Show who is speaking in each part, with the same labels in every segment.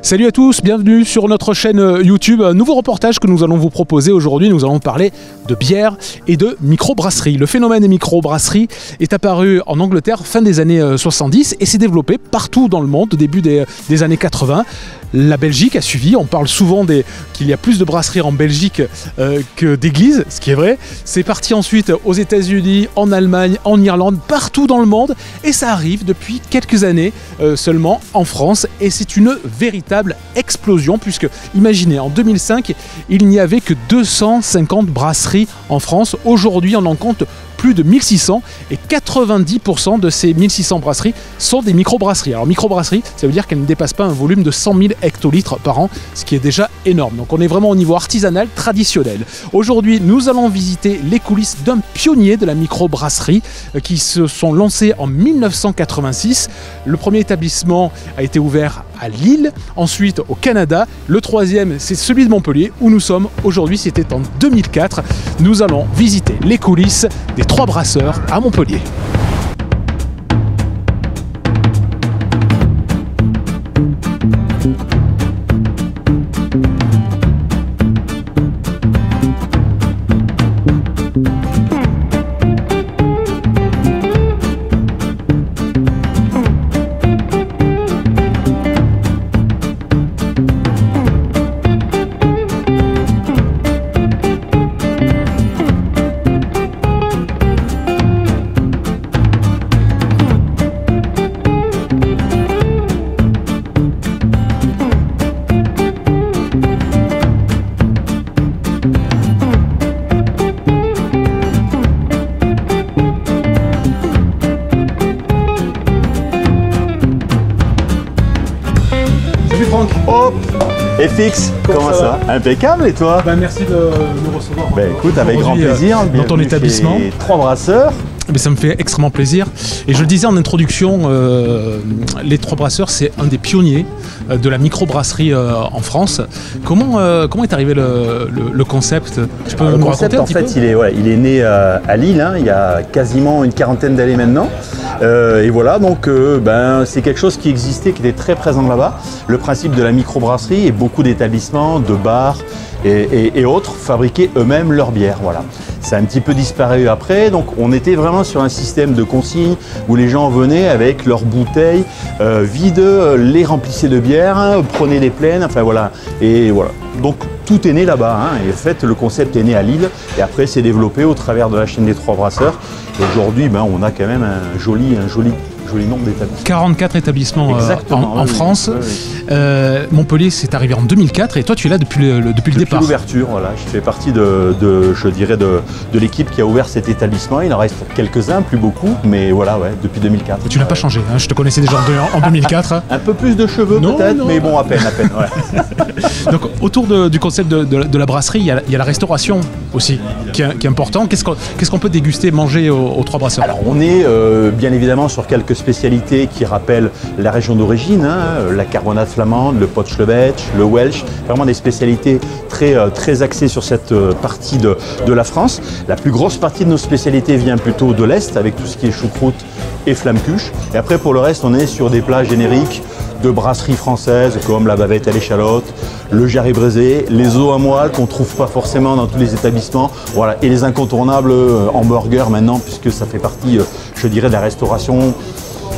Speaker 1: Salut à tous, bienvenue sur notre chaîne YouTube. Un nouveau reportage que nous allons vous proposer aujourd'hui. Nous allons parler de bière et de microbrasserie. Le phénomène des microbrasseries est apparu en Angleterre fin des années 70 et s'est développé partout dans le monde au début des années 80. La Belgique a suivi, on parle souvent qu'il y a plus de brasseries en Belgique que d'églises, ce qui est vrai. C'est parti ensuite aux États-Unis, en Allemagne, en Irlande, partout dans le monde. Et ça arrive depuis quelques années seulement en France. Et c'est une véritable explosion puisque, imaginez, en 2005, il n'y avait que 250 brasseries en France. Aujourd'hui, on en compte plus de 1600 et 90% de ces 1600 brasseries sont des microbrasseries. Alors microbrasserie, ça veut dire qu'elles ne dépassent pas un volume de 100 000 hectolitres par an, ce qui est déjà énorme. Donc on est vraiment au niveau artisanal, traditionnel. Aujourd'hui, nous allons visiter les coulisses d'un pionnier de la microbrasserie qui se sont lancés en 1986. Le premier établissement a été ouvert à Lille, ensuite au Canada. Le troisième, c'est celui de Montpellier où nous sommes aujourd'hui. C'était en 2004. Nous allons visiter les coulisses des Trois Brasseurs à Montpellier.
Speaker 2: Hop, FX, comment ça va? Impeccable, et toi?
Speaker 1: Merci de nous recevoir.
Speaker 2: Écoute, avec grand plaisir.
Speaker 1: Dans ton établissement.
Speaker 2: Trois Brasseurs.
Speaker 1: Ça me fait extrêmement plaisir. Et je le disais en introduction, les Trois Brasseurs, c'est un des pionniers de la microbrasserie en France. Comment est arrivé le concept? Tu peux
Speaker 2: le
Speaker 1: nous
Speaker 2: concept,
Speaker 1: raconter un
Speaker 2: en
Speaker 1: petit
Speaker 2: fait,
Speaker 1: peu?
Speaker 2: il est né à Lille, hein, il y a quasiment une quarantaine d'années maintenant. Et voilà, donc c'est quelque chose qui existait, qui était très présent là-bas. Le principe de la microbrasserie et beaucoup d'établissements, de bars et autres fabriquaient eux-mêmes leur bière. Voilà. Ça a un petit peu disparu après, donc on était vraiment sur un système de consigne où les gens venaient avec leurs bouteilles vides, les remplissaient de bière, hein, prenaient les pleines, enfin voilà. Et voilà. Donc tout est né là-bas, hein, et en fait le concept est né à Lille et après c'est développé au travers de la chaîne des Trois Brasseurs. Aujourd'hui, on a quand même un joli nombre d'établissements.
Speaker 1: 44 établissements en France.
Speaker 2: Oui.
Speaker 1: Montpellier, c'est arrivé en 2004 et toi tu es là depuis le départ.
Speaker 2: Depuis l'ouverture, voilà. Je fais partie de l'équipe qui a ouvert cet établissement. Il en reste quelques-uns, plus beaucoup, mais voilà, ouais, depuis 2004.
Speaker 1: Et tu n'as pas changé, hein, je te connaissais déjà en 2004.
Speaker 2: Un peu plus de cheveux peut-être, mais bon, à peine. Ouais.
Speaker 1: Donc autour du concept de la brasserie, il y a la restauration aussi qui est important. Qu'est-ce qu'on peut déguster, manger aux Trois Brasseurs?
Speaker 2: Alors on est bien évidemment sur quelques spécialités qui rappellent la région d'origine, hein, la carbonate flamande, le potschlebetsch, le welsh, vraiment des spécialités très axées sur cette partie de la France. La plus grosse partie de nos spécialités vient plutôt de l'Est avec tout ce qui est choucroute et flamme-cuche. Et après pour le reste on est sur des plats génériques de brasseries françaises comme la bavette à l'échalote, le jarry braisé, les os à moelle qu'on ne trouve pas forcément dans tous les établissements, voilà, et les incontournables hamburgers maintenant puisque ça fait partie, je dirais, de la restauration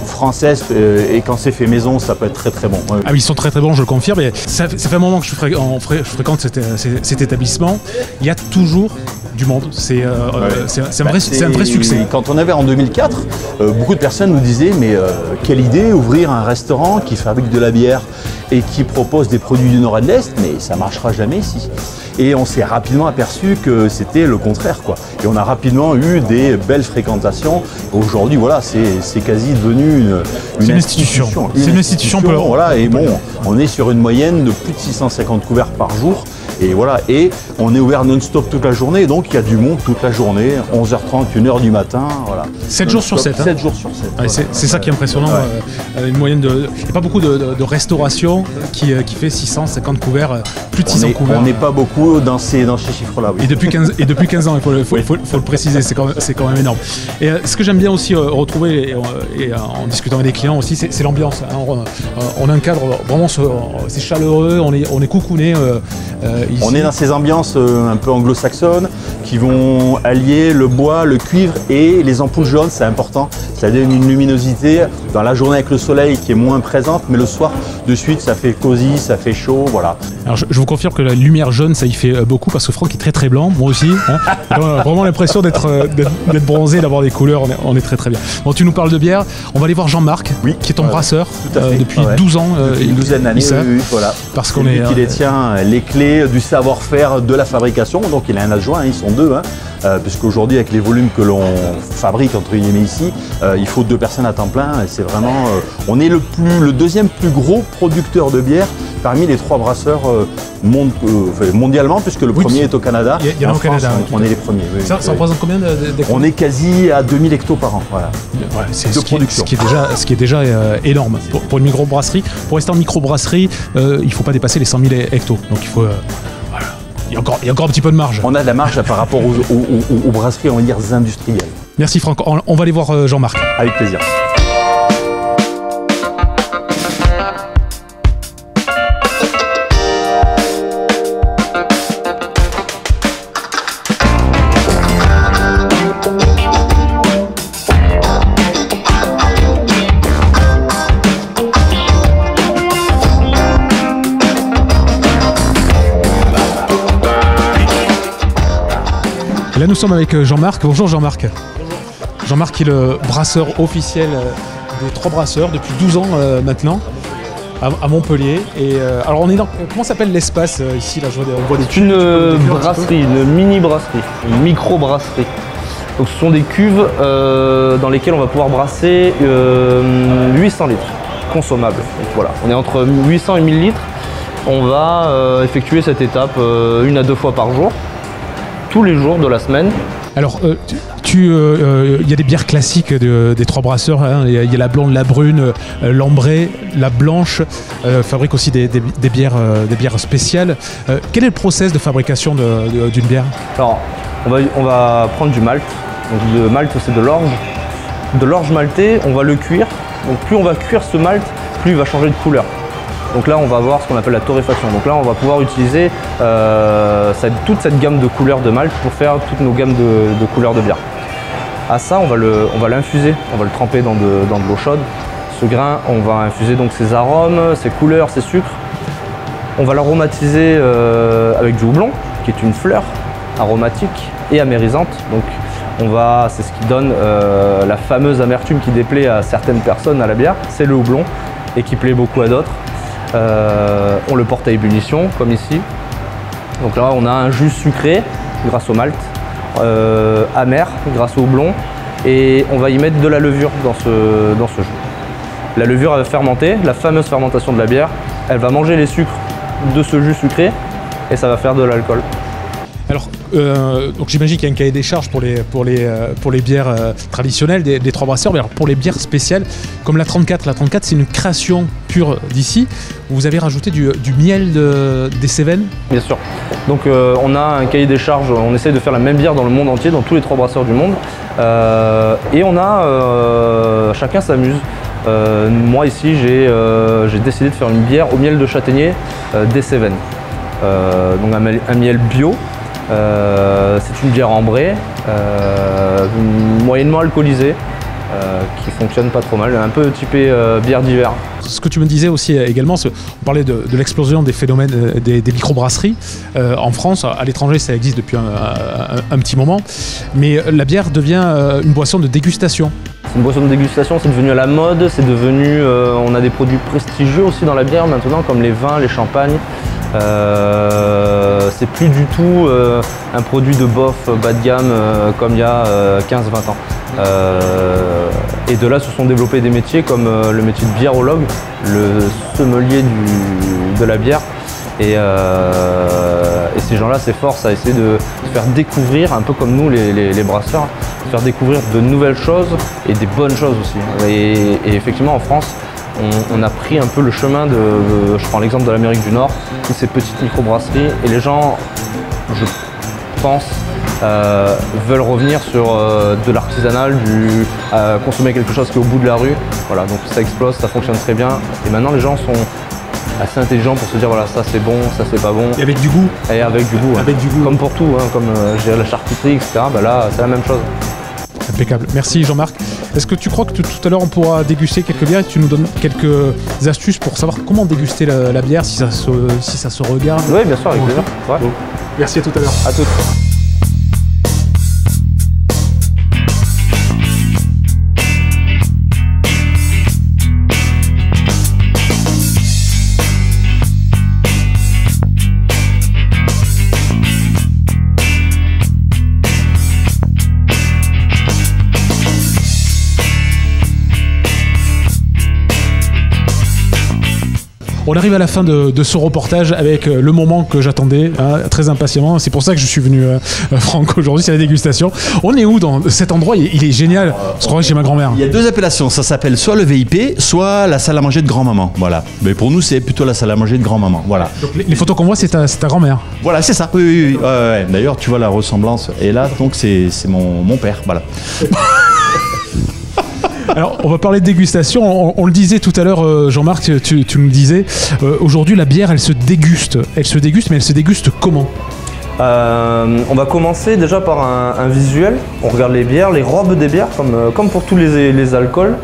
Speaker 2: française et quand c'est fait maison, ça peut être très très bon. Ouais.
Speaker 1: Ah oui, ils sont très très bons, je le confirme. Et ça fait un moment que je fréquente cet établissement. Il y a toujours du monde. C'est un vrai succès.
Speaker 2: Quand on avait en 2004, beaucoup de personnes nous disaient mais quelle idée ouvrir un restaurant qui fabrique de la bière et qui propose des produits du Nord et de l'Est, mais ça ne marchera jamais ici. Et on s'est rapidement aperçu que c'était le contraire, quoi. Et on a rapidement eu des belles fréquentations. Aujourd'hui, voilà, c'est quasi devenu une institution.
Speaker 1: C'est une institution.
Speaker 2: Voilà, et bon, on est sur une moyenne de plus de 650 couverts par jour. Et voilà, et on est ouvert non-stop toute la journée, donc il y a du monde toute la journée, 11h30, 1h du matin, voilà.
Speaker 1: 7 jours sur 7.
Speaker 2: 7 jours sur 7.
Speaker 1: Ouais,
Speaker 2: voilà.
Speaker 1: c'est ça qui est impressionnant. Une moyenne de. Il n'y a pas beaucoup de restauration qui fait 650 couverts, plus de 600 couverts.
Speaker 2: On n'est pas beaucoup dans ces chiffres-là. Oui.
Speaker 1: Et depuis 15 ans, il faut le préciser, c'est quand même énorme. Et ce que j'aime bien aussi retrouver, et en discutant avec des clients aussi, c'est l'ambiance. Hein. On a un cadre vraiment, c'est chaleureux, on est coucouné. Ici.
Speaker 2: On est dans ces ambiances un peu anglo-saxonnes qui vont allier le bois, le cuivre et les ampoules jaunes, c'est important. Ça donne une luminosité dans la journée avec le soleil qui est moins présente, mais le soir, de suite, ça fait cosy, ça fait chaud, voilà.
Speaker 1: Alors je vous confirme que la lumière jaune, ça y fait beaucoup parce que Franck est très très blanc, moi aussi. Hein. On a vraiment l'impression d'être bronzé, d'avoir des couleurs, on est très très bien. Bon, tu nous parles de bière, on va aller voir Jean-Marc, qui est ton brasseur depuis 12 ans.
Speaker 2: Depuis une douzaine d'années, voilà.
Speaker 1: Parce qu'on est...
Speaker 2: qui détient les clés du savoir-faire de la fabrication, donc il a un adjoint, ils sont deux, puisqu'aujourd'hui avec les volumes que l'on fabrique entre guillemets ici, il faut 2 personnes à temps plein et c'est vraiment, on est le deuxième plus gros producteur de bière parmi les 3 brasseurs mondialement, puisque le premier est au Canada.
Speaker 1: Il y en a au Canada.
Speaker 2: On est les premiers. Oui,
Speaker 1: ça représente combien d'hectos?
Speaker 2: On est quasi à 2000 hectos par an. Voilà.
Speaker 1: Ouais, c'est ce qui est déjà énorme pour une microbrasserie. Pour rester en microbrasserie, il ne faut pas dépasser les 100 000 hectos. Donc il faut... Il y a encore un petit peu de marge.
Speaker 2: On a de la marge par rapport aux brasseries, on va dire, industrielles.
Speaker 1: Merci Franck. On va aller voir Jean-Marc.
Speaker 2: Avec plaisir.
Speaker 1: Là, nous sommes avec Jean-Marc. Bonjour Jean-Marc. Jean-Marc est le brasseur officiel des 3 brasseurs depuis 12 ans maintenant à Montpellier. Et alors on est dans... Comment s'appelle l'espace ici là, on voit des cuves.
Speaker 3: Une brasserie, une mini-brasserie, une micro-brasserie. Donc ce sont des cuves dans lesquelles on va pouvoir brasser 800 litres consommables. Donc voilà, on est entre 800 et 1000 litres. On va effectuer cette étape 1 à 2 fois par jour, tous les jours de la semaine.
Speaker 1: Alors, il y a des bières classiques des 3 brasseurs. Hein. Il y a la blonde, la brune, l'ambrée, la blanche. Fabrique aussi des bières spéciales. Quel est le process de fabrication d'une bière?
Speaker 3: Alors, on va prendre du malt. Donc, le malt, c'est de l'orge. De l'orge maltée, on va le cuire. Donc, plus on va cuire ce malt, plus il va changer de couleur. Donc là, on va avoir ce qu'on appelle la torréfaction. Donc là, on va pouvoir utiliser toute cette gamme de couleurs de malt pour faire toutes nos gammes de couleurs de bière. À ça, on va l'infuser, on va le tremper dans de l'eau chaude. Ce grain, on va infuser donc ses arômes, ses couleurs, ses sucres. On va l'aromatiser avec du houblon, qui est une fleur aromatique et amérisante. Donc c'est ce qui donne la fameuse amertume qui déplaît à certaines personnes à la bière. C'est le houblon et qui plaît beaucoup à d'autres. On le porte à ébullition, comme ici. Donc là, on a un jus sucré grâce au malt, amer grâce au houblon, et on va y mettre de la levure dans ce jus. La levure, elle va fermenter, la fameuse fermentation de la bière. Elle va manger les sucres de ce jus sucré et ça va faire de l'alcool.
Speaker 1: Alors, donc j'imagine qu'il y a un cahier des charges pour les bières traditionnelles des 3 brasseurs, mais alors pour les bières spéciales, comme la 34, c'est une création pure d'ici. Vous avez rajouté du miel des Cévennes? Bien
Speaker 3: sûr. Donc on a un cahier des charges, on essaye de faire la même bière dans le monde entier, dans tous les 3 brasseurs du monde. Et on a, chacun s'amuse. Moi ici, j'ai décidé de faire une bière au miel de châtaignier des Cévennes. Donc un miel bio. C'est une bière ambrée, moyennement alcoolisée, qui fonctionne pas trop mal, un peu typée bière d'hiver.
Speaker 1: Ce que tu me disais aussi également, on parlait de l'explosion des phénomènes des microbrasseries en France. À l'étranger, ça existe depuis un petit moment, mais la bière devient une boisson de dégustation.
Speaker 3: C'est une boisson de dégustation, c'est devenu à la mode, c'est devenu, on a des produits prestigieux aussi dans la bière maintenant, comme les vins, les champagnes. C'est plus du tout un produit de bof bas de gamme comme il y a 15-20 ans. Et de là se sont développés des métiers comme le métier de biérologue, le sommelier de la bière. Et ces gens-là s'efforcent à essayer de faire découvrir, un peu comme nous les brasseurs, de faire découvrir de nouvelles choses et des bonnes choses aussi. Et effectivement en France, on a pris un peu le chemin je prends l'exemple de l'Amérique du Nord, toutes ces petites microbrasseries, et les gens, je pense, veulent revenir sur de l'artisanal, consommer quelque chose qui est au bout de la rue. Voilà, donc ça explose, ça fonctionne très bien. Et maintenant les gens sont assez intelligents pour se dire voilà, ça c'est bon, ça c'est pas bon.
Speaker 1: Et avec du goût.
Speaker 3: Et avec du goût.
Speaker 1: Avec du goût.
Speaker 3: Comme pour tout, hein, comme je dirais la charcuterie, etc. Bah là c'est la même chose.
Speaker 1: Impeccable. Merci Jean-Marc. Est-ce que tu crois que tout à l'heure on pourra déguster quelques bières et que tu nous donnes quelques astuces pour savoir comment déguster la bière, si ça se regarde?
Speaker 3: Oui, bien sûr, avec plaisir. Ouais.
Speaker 1: Bon. Merci, à tout à l'heure.
Speaker 3: À toutes.
Speaker 1: On arrive à la fin de ce reportage avec le moment que j'attendais très impatiemment. C'est pour ça que je suis venu, Franck, aujourd'hui, c'est la dégustation. On est où dans cet endroit? Il est génial. Je crois que chez ma grand-mère.
Speaker 2: Il y a deux appellations. Ça s'appelle soit le VIP, soit la salle à manger de grand-maman. Voilà. Mais pour nous, c'est plutôt la salle à manger de grand-maman. Voilà.
Speaker 1: Donc les photos qu'on voit, c'est ta grand-mère.
Speaker 2: Voilà, c'est ça. Oui. Ouais. D'ailleurs, tu vois la ressemblance. Et là, donc, c'est mon père. Voilà.
Speaker 1: Alors, on va parler de dégustation. On le disait tout à l'heure, Jean-Marc, tu nous disais, aujourd'hui, la bière, elle se déguste. Elle se déguste, mais elle se déguste comment?
Speaker 3: On va commencer déjà par un visuel. On regarde les bières, les robes des bières, comme pour tous les alcools.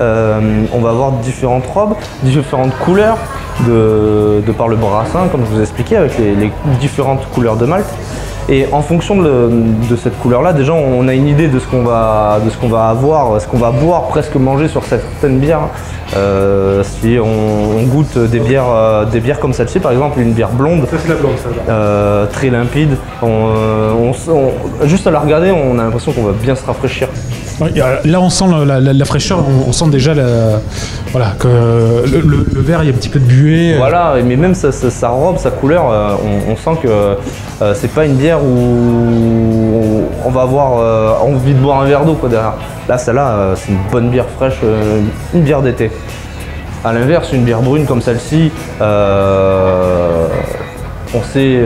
Speaker 3: On va avoir différentes robes, différentes couleurs de par le brassin, comme je vous expliquais, avec les différentes couleurs de malt. Et en fonction de cette couleur-là, déjà on a une idée de ce qu'on va avoir, ce qu'on va boire, presque manger sur certaines bières. Si on goûte des bières comme celle-ci, par exemple une bière blonde,
Speaker 1: ça c'est la blonde, ça.
Speaker 3: très limpide, juste à la regarder, on a l'impression qu'on va bien se rafraîchir.
Speaker 1: Là, on sent la fraîcheur, on sent déjà que le verre, il y a un petit peu de buée.
Speaker 3: Voilà, mais même sa robe, sa couleur, on sent que c'est pas une bière où on va avoir envie de boire un verre d'eau derrière. Là, celle-là, c'est une bonne bière fraîche, une bière d'été. À l'inverse, une bière brune comme celle-ci, on sait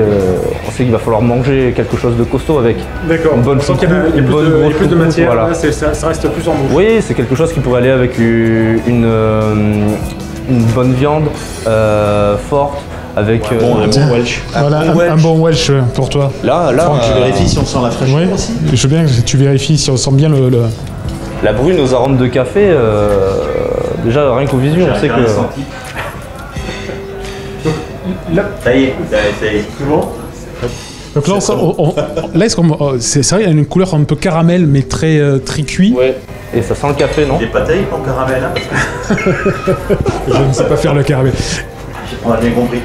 Speaker 3: qu'il va falloir manger quelque chose de costaud avec.
Speaker 1: D'accord.
Speaker 3: Une bonne
Speaker 1: il y a plus de matière, voilà. Là, ça reste plus en bouche.
Speaker 3: Oui, c'est quelque chose qui pourrait aller avec une bonne viande forte, avec
Speaker 2: un bon Welsh.
Speaker 1: Voilà, un bon Welsh pour toi.
Speaker 2: Là, je vérifie si on sent la fraîcheur aussi.
Speaker 1: Je veux bien que tu vérifies si on sent bien le...
Speaker 3: La brune aux arômes de café, déjà rien qu'au visu, on sait que...
Speaker 2: Là, ça y est.
Speaker 1: C'est bon. Donc là, c'est vrai, il y a une couleur un peu caramel, mais très cuit.
Speaker 3: Ouais. Et ça sent le café, non?
Speaker 2: Des pâtés en caramel, hein,
Speaker 1: Je ne sais pas faire le caramel.
Speaker 2: On a bien compris.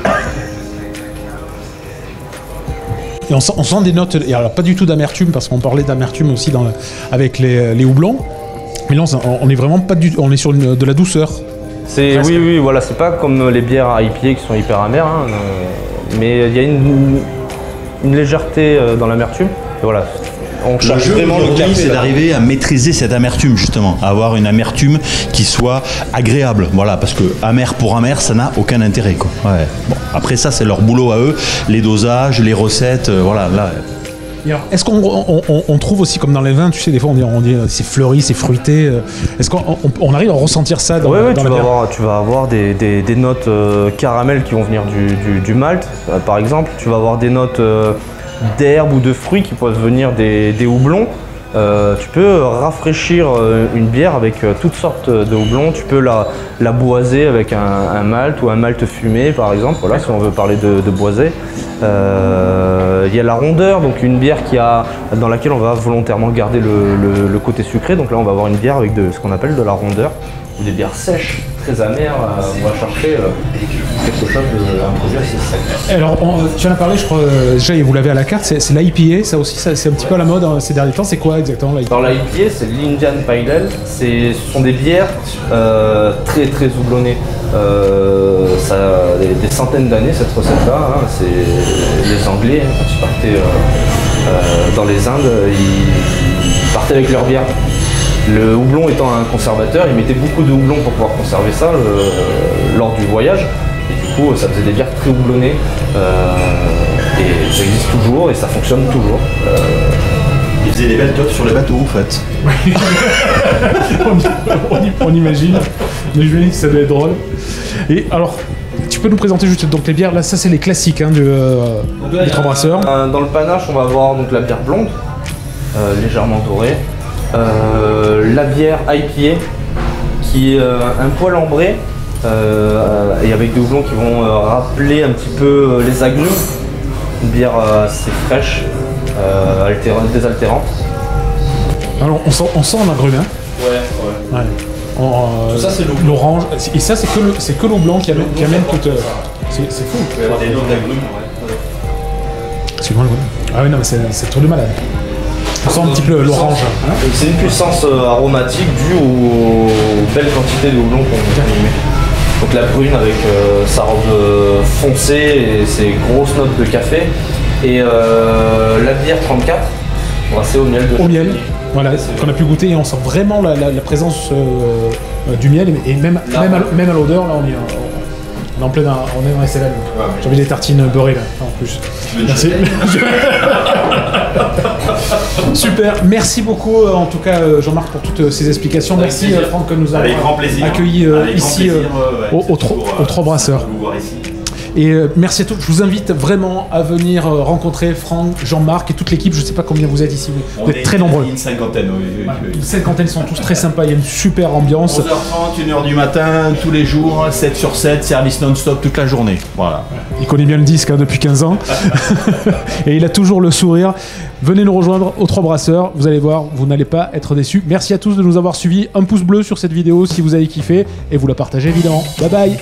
Speaker 1: Et on sent des notes, et alors pas du tout d'amertume, parce qu'on parlait d'amertume aussi avec les houblons. Mais là, on est vraiment pas on est sur de la douceur.
Speaker 3: Oui, voilà, c'est pas comme les bières IPA qui sont hyper amères, hein, mais il y a une légèreté dans l'amertume. Et voilà, on cherche vraiment le café.
Speaker 2: C'est d'arriver à maîtriser cette amertume, justement, à avoir une amertume qui soit agréable. Voilà, parce que amer pour amer, ça n'a aucun intérêt, quoi. Ouais. Bon, après ça, c'est leur boulot à eux, les dosages, les recettes, voilà. Là.
Speaker 1: Est-ce qu'on trouve aussi, comme dans les vins, tu sais, des fois on dit c'est fleuri, c'est fruité. Est-ce qu'on arrive à ressentir ça dans la bière?
Speaker 3: Tu vas avoir des notes caramel qui vont venir du malt, par exemple. Tu vas avoir des notes d'herbe ou de fruits qui peuvent venir des houblons. Tu peux rafraîchir une bière avec toutes sortes de houblons. Tu peux la boiser avec un malt ou un malt fumé, par exemple, voilà, si on veut parler de boisé. Il y a la rondeur, donc une bière dans laquelle on va volontairement garder le côté sucré. Donc là, on va avoir une bière avec ce qu'on appelle de la rondeur. ou des bières sèches, très amères, on va chercher quelque chose un produit assez sec.
Speaker 1: Alors, tu en as parlé, je crois, déjà, vous l'avez à la carte, c'est l'IPA, ça aussi, c'est un petit peu à la mode ces derniers temps. C'est quoi exactement l'IPA?
Speaker 3: Alors l'IPA, c'est l'Indian Pale Ale. Ce sont des bières très très houblonnées. Ça a des centaines d'années cette recette-là. Hein. C'est les Anglais, quand ils partaient dans les Indes, ils partaient avec leur bière. Le houblon étant un conservateur, ils mettaient beaucoup de houblon pour pouvoir conserver ça lors du voyage. Et du coup, ça faisait des bières très houblonnées. Et ça existe toujours et ça fonctionne toujours.
Speaker 2: Ils faisaient des belles tops sur les bateaux en fait.
Speaker 1: on imagine, mais je me dis que ça doit être drôle. Et alors, tu peux nous présenter juste donc les bières, là ça c'est les classiques hein, du Microbrasseur.
Speaker 3: Dans le panache, on va avoir donc la bière blonde, légèrement dorée. La bière IPA qui est un poil ambré et avec des houblons qui vont rappeler un petit peu les agrumes. Une bière assez fraîche, désaltérante.
Speaker 1: Alors on sent l'agrume hein. Ouais.
Speaker 3: Tout ça c'est
Speaker 1: l'orange et ça c'est que l'eau blanc qui amène toute. C'est fou.
Speaker 3: Des notes d'agrumes,
Speaker 1: C'est bon, ah oui non mais c'est trop de malade. On sent un petit peu l'orange. Hein.
Speaker 3: C'est une puissance aromatique due aux belles quantités de houblon qu'on y met. Donc la brune avec sa robe foncée et ses grosses notes de café. Et la bière 34, brassée au miel de
Speaker 1: miel, voilà, qu'on a pu goûter et on sent vraiment la présence du miel et même à l'odeur, là on est en plein, on est dans les céréales. J'ai envie des tartines beurrées là, en plus. Merci. Super, merci beaucoup en tout cas Jean-Marc pour toutes ces explications. Merci Franck que nous avons accueillis ici au Trois Brasseurs. Et merci à tous, je vous invite vraiment à venir rencontrer Franck, Jean-Marc et toute l'équipe, je ne sais pas combien vous êtes ici, vous êtes très nombreux.
Speaker 2: Une cinquantaine, oui.
Speaker 1: Une cinquantaine, ils sont tous très sympas, il y a une super ambiance.
Speaker 2: 11h30, 1h du matin, tous les jours, 7 sur 7, service non-stop toute la journée. Voilà.
Speaker 1: Il connaît bien le disque hein, depuis 15 ans et il a toujours le sourire. Venez nous rejoindre aux Trois Brasseurs, vous allez voir, vous n'allez pas être déçus. Merci à tous de nous avoir suivis, un pouce bleu sur cette vidéo si vous avez kiffé et vous la partagez évidemment. Bye bye.